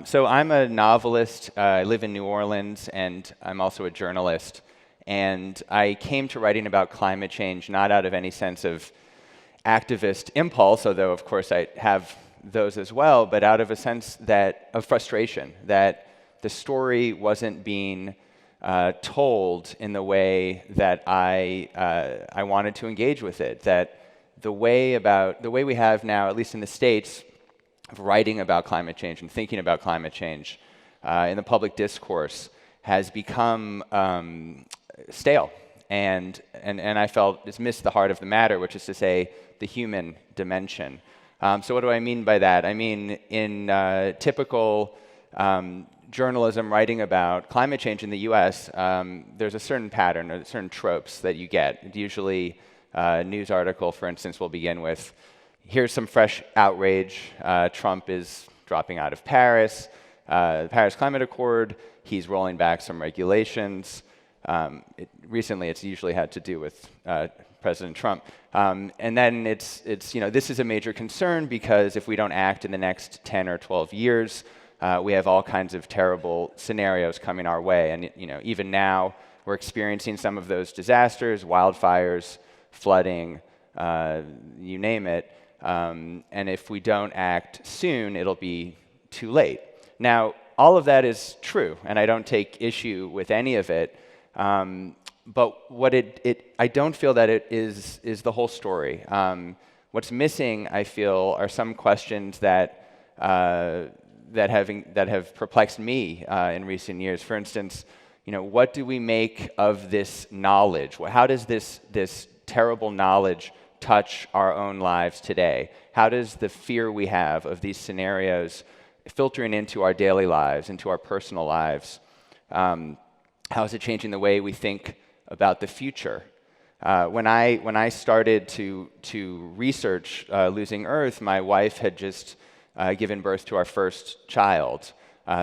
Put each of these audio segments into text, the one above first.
So I'm a novelist. I live in New Orleans, and I'm also a journalist. And I came to writing about climate change not out of any sense of activist impulse, although of course I have those as well, but out of a sense of frustration, that the story wasn't being told in the way that I wanted to engage with it. That the way we have now, at least in the States, of writing about climate change and thinking about climate change in the public discourse has become stale, and I felt it's missed the heart of the matter, which is to say the human dimension. So what do I mean by that? I mean, in typical journalism writing about climate change in the US, there's a certain pattern or certain tropes that you get. Usually a news article, for instance, will begin with, here's some fresh outrage. Trump is dropping out of Paris, the Paris Climate Accord. He's rolling back some regulations. Recently, it's usually had to do with President Trump. And then it's this is a major concern because if we don't act in the next 10 or 12 years, we have all kinds of terrible scenarios coming our way. And even now, we're experiencing some of those disasters, wildfires, flooding, you name it. And if we don't act soon, it'll be too late. Now, all of that is true, and I don't take issue with any of it. But what I don't feel that it is the whole story. What's missing, I feel, are some questions that have perplexed me in recent years. For instance, what do we make of this knowledge? How does this terrible knowledge touch our own lives today? How does the fear we have of these scenarios filtering into our daily lives, into our personal lives? How is it changing the way we think about the future? When I started to research losing Earth, my wife had just given birth to our first child.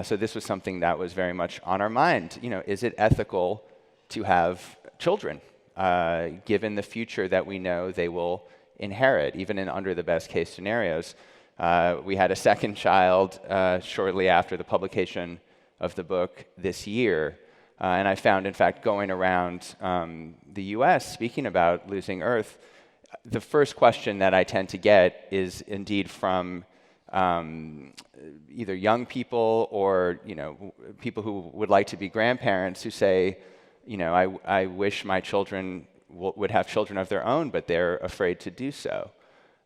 So this was something that was very much on our mind. Is it ethical to have children, given the future that we know they will inherit, even under the best case scenarios? We had a second child shortly after the publication of the book this year. And I found, in fact, going around the US speaking about losing Earth, the first question that I tend to get is indeed from either young people or people who would like to be grandparents who say, I wish my children would have children of their own, but they're afraid to do so.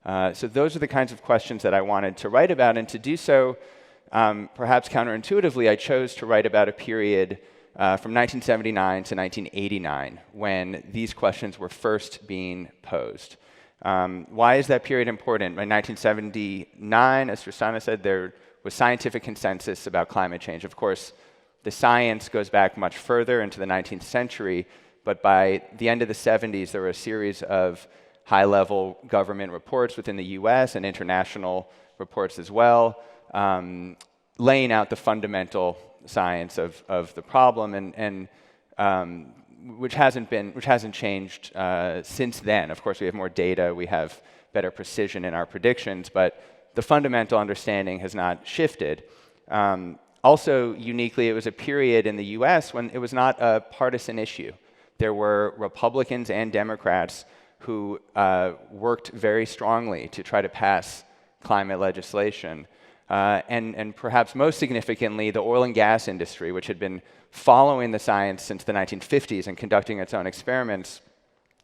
So those are the kinds of questions that I wanted to write about, and to do so, perhaps counterintuitively, I chose to write about a period from 1979 to 1989, when these questions were first being posed. Why is that period important? In 1979, as Rosanna said, there was scientific consensus about climate change. Of course, the science goes back much further into the 19th century, but by the end of the 70s, there were a series of high-level government reports within the US and international reports as well, laying out the fundamental science of the problem, and which hasn't changed since then. Of course, we have more data, we have better precision in our predictions, but the fundamental understanding has not shifted. Also, uniquely, it was a period in the US when it was not a partisan issue. There were Republicans and Democrats who worked very strongly to try to pass climate legislation. And perhaps most significantly, the oil and gas industry, which had been following the science since the 1950s and conducting its own experiments,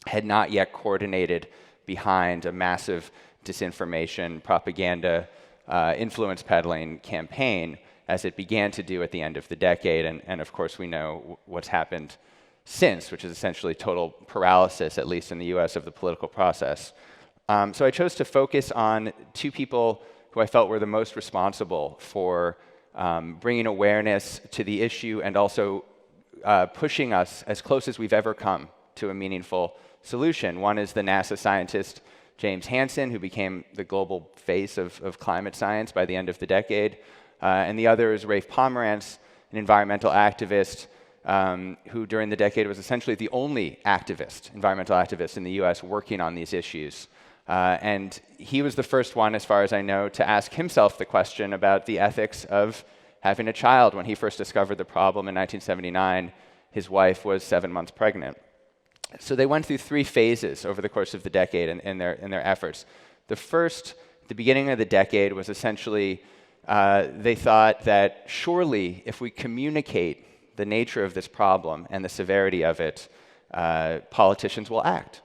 had not yet coordinated behind a massive disinformation, propaganda, influence peddling campaign, as it began to do at the end of the decade. And of course, we know what's happened since, which is essentially total paralysis, at least in the US, of the political process. So I chose to focus on two people who I felt were the most responsible for bringing awareness to the issue and also pushing us as close as we've ever come to a meaningful solution. One is the NASA scientist James Hansen, who became the global face of climate science by the end of the decade. And the other is Rafe Pomerantz, an environmental activist who during the decade was essentially the only environmental activist in the US working on these issues. And he was the first one, as far as I know, to ask himself the question about the ethics of having a child. When he first discovered the problem in 1979, his wife was 7 months pregnant. So they went through 3 phases over the course of the decade in their efforts. The beginning of the decade was essentially, they thought that surely if we communicate the nature of this problem and the severity of it, politicians will act.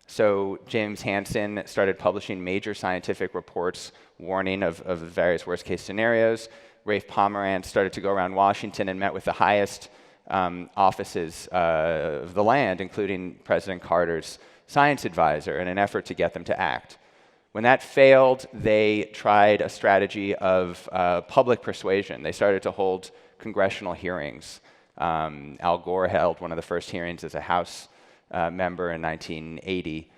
So James Hansen started publishing major scientific reports warning of various worst-case scenarios. Rafe Pomerantz started to go around Washington and met with the highest offices of the land, including President Carter's science advisor, in an effort to get them to act. When that failed, they tried a strategy of public persuasion. They started to hold congressional hearings. Al Gore held one of the first hearings as a House member in 1980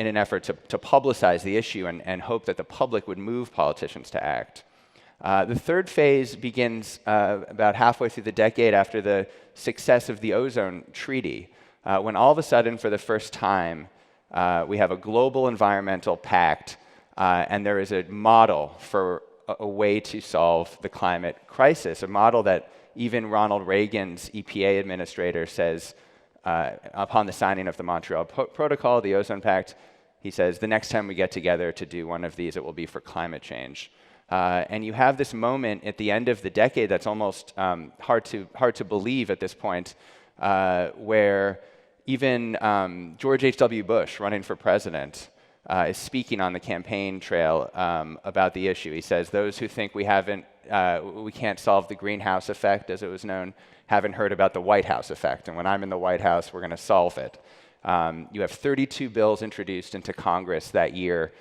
in an effort to publicize the issue and hope that the public would move politicians to act. The third phase begins about halfway through the decade after the success of the ozone treaty, when all of a sudden, for the first time, we have a global environmental pact, and there is a model for a way to solve the climate crisis, a model that even Ronald Reagan's EPA administrator says, upon the signing of the Montreal Protocol, the Ozone Pact, he says, the next time we get together to do one of these, it will be for climate change. And you have this moment at the end of the decade that's almost hard to believe at this point, where even George H.W. Bush, running for president, is speaking on the campaign trail about the issue. He says, those who think we can't solve the greenhouse effect, as it was known, haven't heard about the White House effect. And when I'm in the White House, we're going to solve it. You have 32 bills introduced into Congress that year,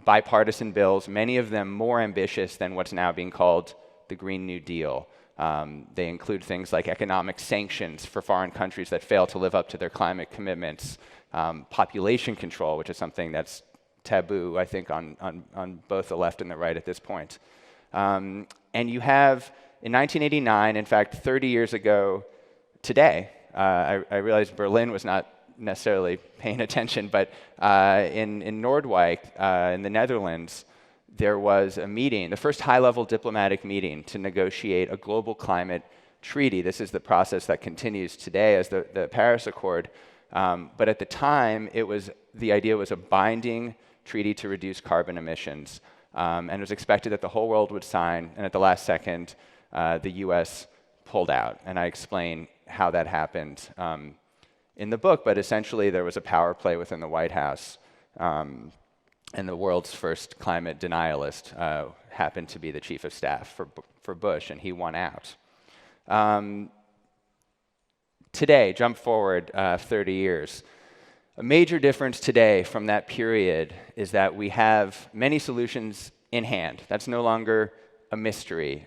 bipartisan bills, many of them more ambitious than what's now being called the Green New Deal. They include things like economic sanctions for foreign countries that fail to live up to their climate commitments, population control, which is something that's taboo, I think, on both the left and the right at this point. And you have, in 1989, in fact, 30 years ago today, I realized Berlin was not necessarily paying attention, but in Noordwijk, in the Netherlands, there was a meeting, the first high-level diplomatic meeting to negotiate a global climate treaty. This is the process that continues today as the Paris Accord. But at the time, the idea was a binding treaty to reduce carbon emissions. And it was expected that the whole world would sign, and at the last second, the US pulled out. And I explain how that happened in the book, but essentially there was a power play within the White House. And the world's first climate denialist happened to be the chief of staff for Bush, and he won out. Today, jump forward 30 years. A major difference today from that period is that we have many solutions in hand. That's no longer a mystery.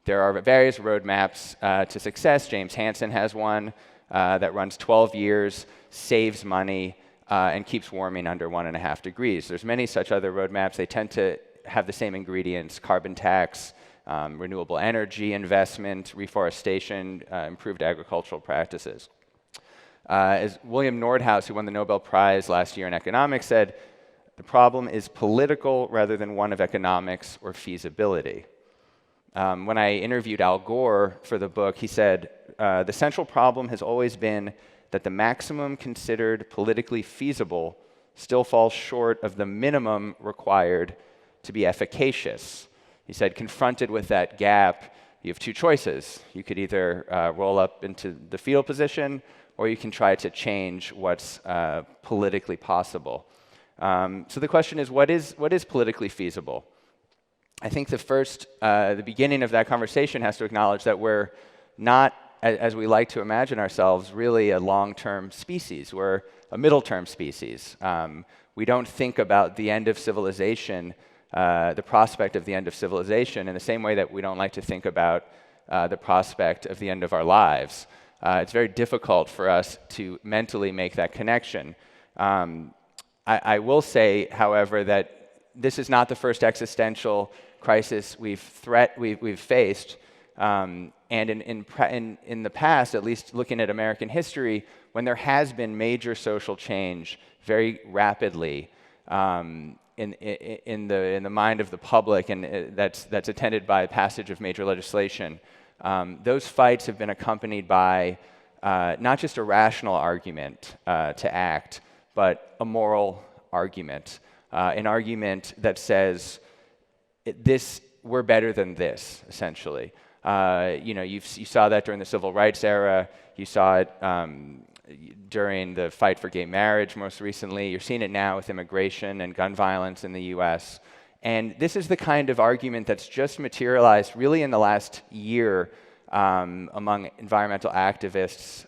There are various roadmaps to success. James Hansen has one that runs 12 years, saves money, and keeps warming under 1.5 degrees. There's many such other roadmaps. They tend to have the same ingredients: carbon tax, renewable energy investment, reforestation, improved agricultural practices. As William Nordhaus, who won the Nobel Prize last year in economics, said, the problem is political rather than one of economics or feasibility. When I interviewed Al Gore for the book, he said, the central problem has always been that the maximum considered politically feasible still falls short of the minimum required to be efficacious. He said, confronted with that gap, you have 2 choices. You could either roll up into the fetal position, or you can try to change what's politically possible. So the question is, what is politically feasible? I think the beginning of that conversation has to acknowledge that we're not, as we like to imagine ourselves, really a long-term species. We're a middle-term species. We don't think about the end of civilization, the prospect of the end of civilization, in the same way that we don't like to think about the prospect of the end of our lives. It's very difficult for us to mentally make that connection. I will say, however, that this is not the first existential crisis we've faced. And in the past, at least looking at American history, when there has been major social change very rapidly, in the mind of the public, and that's attended by passage of major legislation, those fights have been accompanied by not just a rational argument to act, but a moral argument, an argument that says we're better than this, essentially. You saw that during the civil rights era. You saw it during the fight for gay marriage most recently. You're seeing it now with immigration and gun violence in the US. And this is the kind of argument that's just materialized really in the last year among environmental activists,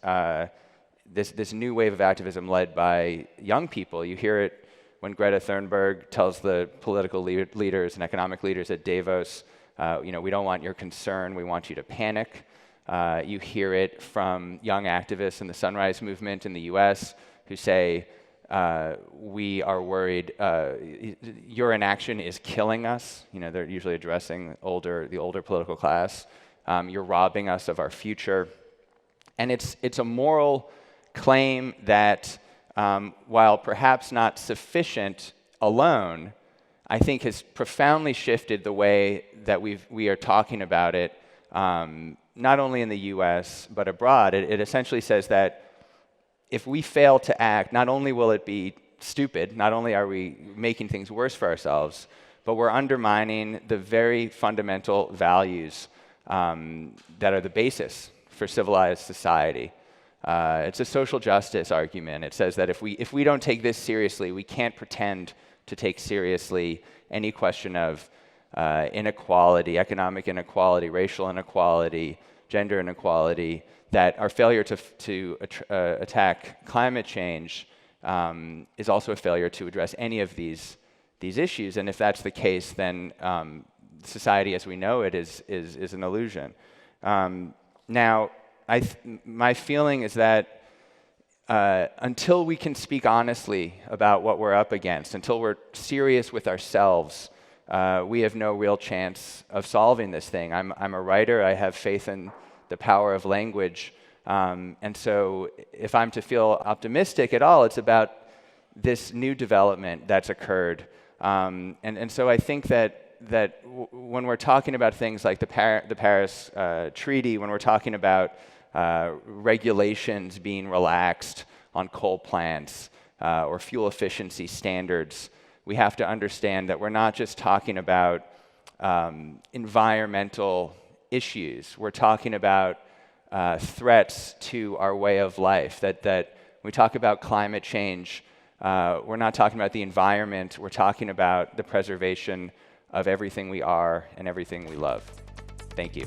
this new wave of activism led by young people. You hear it when Greta Thunberg tells the political leaders and economic leaders at Davos, we don't want your concern, we want you to panic. You hear it from young activists in the Sunrise Movement in the US who say, we are worried, your inaction is killing us. They're usually addressing the older political class. You're robbing us of our future. And it's a moral claim that, while perhaps not sufficient alone, I think has profoundly shifted the way that we are talking about it, not only in the US, but abroad. It essentially says that if we fail to act, not only will it be stupid, not only are we making things worse for ourselves, but we're undermining the very fundamental values that are the basis for civilized society. It's a social justice argument. It says that if we don't take this seriously, we can't pretend to take seriously any question of inequality, economic inequality, racial inequality, gender inequality, that our failure to attack climate change is also a failure to address any of these issues. And if that's the case, then society as we know it is an illusion. Now, my feeling is that until we can speak honestly about what we're up against, until we're serious with ourselves, we have no real chance of solving this thing. I'm a writer. I have faith in the power of language. And so if I'm to feel optimistic at all, it's about this new development that's occurred. And so I think that when we're talking about things like the Paris Treaty, when we're talking about regulations being relaxed on coal plants or fuel efficiency standards, we have to understand that we're not just talking about environmental issues. We're talking about threats to our way of life. That when we talk about climate change, we're not talking about the environment. We're talking about the preservation of everything we are and everything we love. Thank you.